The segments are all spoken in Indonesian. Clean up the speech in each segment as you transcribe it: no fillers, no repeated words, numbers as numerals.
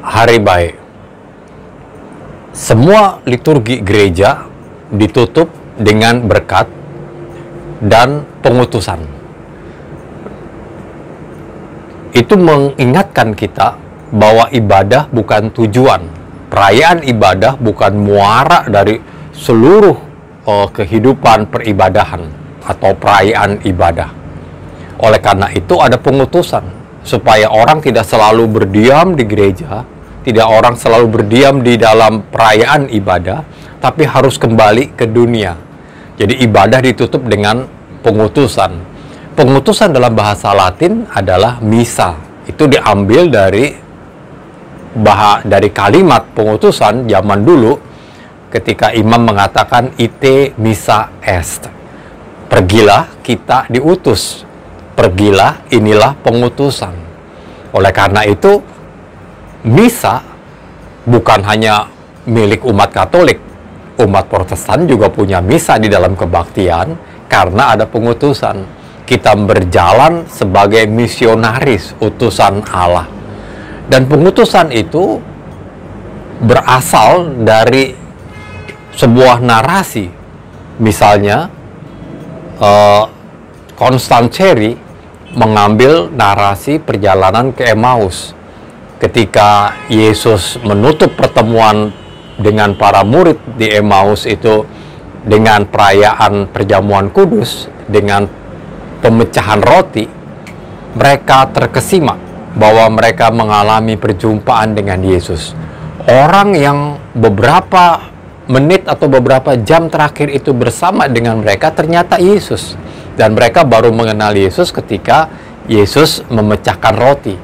Hari baik. Semua liturgi gereja ditutup dengan berkat dan pengutusan. Itu mengingatkan kita bahwa ibadah bukan tujuan. Perayaan ibadah bukan muara dari seluruh kehidupan peribadahan atau perayaan ibadah. Oleh karena itu ada pengutusan, supaya orang tidak selalu berdiam di gereja, tidak orang selalu berdiam di dalam perayaan ibadah, tapi harus kembali ke dunia. Jadi ibadah ditutup dengan pengutusan. Pengutusan dalam bahasa Latin adalah misa. Itu diambil dari kalimat pengutusan zaman dulu ketika imam mengatakan ite missa est. Pergilah, kita diutus. Pergilah, inilah pengutusan. Oleh karena itu, misa bukan hanya milik umat Katolik. Umat Protestan juga punya misa di dalam kebaktian karena ada pengutusan. Kita berjalan sebagai misionaris utusan Allah. Dan pengutusan itu berasal dari sebuah narasi. Misalnya, Constance Cherry mengambil narasi perjalanan ke Emmaus. Ketika Yesus menutup pertemuan dengan para murid di Emmaus itu dengan perayaan perjamuan kudus, dengan pemecahan roti, mereka terkesima bahwa mereka mengalami perjumpaan dengan Yesus. Orang yang beberapa menit atau beberapa jam terakhir itu bersama dengan mereka ternyata Yesus. Dan mereka baru mengenal Yesus ketika Yesus memecahkan roti.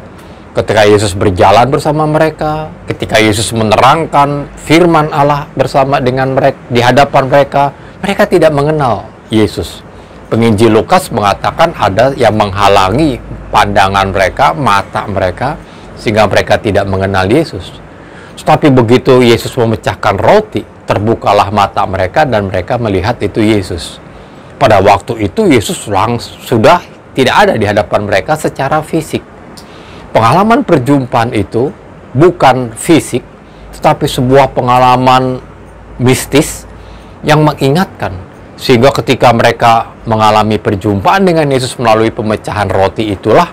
Ketika Yesus berjalan bersama mereka, ketika Yesus menerangkan firman Allah bersama dengan mereka, di hadapan mereka, mereka tidak mengenal Yesus. Penginjil Lukas mengatakan ada yang menghalangi pandangan mereka, mata mereka, sehingga mereka tidak mengenal Yesus. Tetapi begitu Yesus memecahkan roti, terbukalah mata mereka dan mereka melihat itu Yesus. Pada waktu itu Yesus sudah tidak ada di hadapan mereka secara fisik. Pengalaman perjumpaan itu bukan fisik, tetapi sebuah pengalaman mistis yang mengingatkan. Sehingga ketika mereka mengalami perjumpaan dengan Yesus melalui pemecahan roti itulah,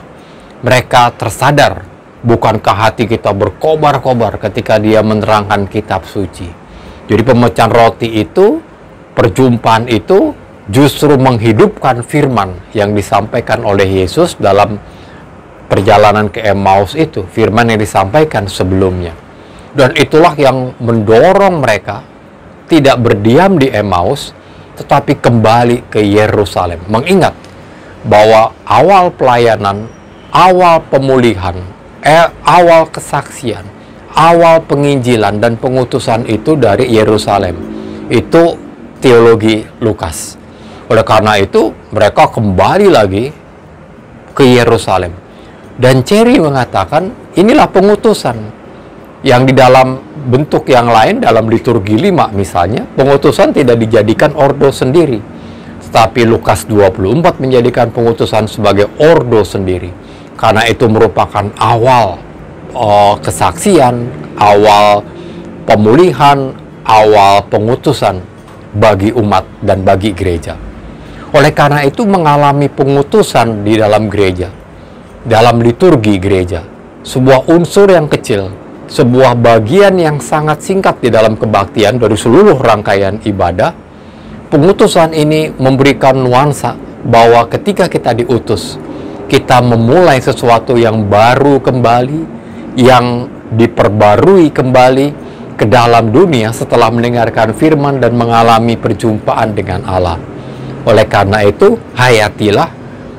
mereka tersadar, bukankah hati kita berkobar-kobar ketika dia menerangkan kitab suci. Jadi pemecahan roti itu, perjumpaan itu, justru menghidupkan firman yang disampaikan oleh Yesus dalam perjalanan ke Emmaus itu, firman yang disampaikan sebelumnya. Dan itulah yang mendorong mereka tidak berdiam di Emmaus, tetapi kembali ke Yerusalem. Mengingat bahwa awal pelayanan, awal pemulihan, awal kesaksian, awal penginjilan dan pengutusan itu dari Yerusalem. Itu teologi Lukas. Oleh karena itu, mereka kembali lagi ke Yerusalem. Dan Cherry mengatakan, inilah pengutusan. Yang di dalam bentuk yang lain, dalam liturgi 5 misalnya, pengutusan tidak dijadikan ordo sendiri. Tetapi Lukas 24 menjadikan pengutusan sebagai ordo sendiri. Karena itu merupakan awal kesaksian, awal pemulihan, awal pengutusan bagi umat dan bagi gereja. Oleh karena itu mengalami pengutusan di dalam gereja, dalam liturgi gereja, sebuah unsur yang kecil, sebuah bagian yang sangat singkat di dalam kebaktian dari seluruh rangkaian ibadah. Pengutusan ini memberikan nuansa bahwa ketika kita diutus, kita memulai sesuatu yang baru kembali, yang diperbarui kembali ke dalam dunia setelah mendengarkan firman dan mengalami perjumpaan dengan Allah. Oleh karena itu, hayatilah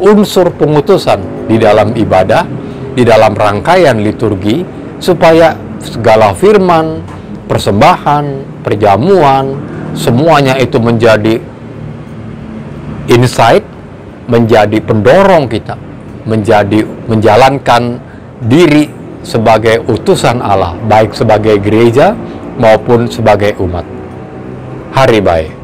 unsur pengutusan di dalam ibadah, di dalam rangkaian liturgi, supaya segala firman, persembahan, perjamuan, semuanya itu menjadi insight, menjadi pendorong kita, menjalankan diri sebagai utusan Allah, baik sebagai gereja maupun sebagai umat. Hari baik.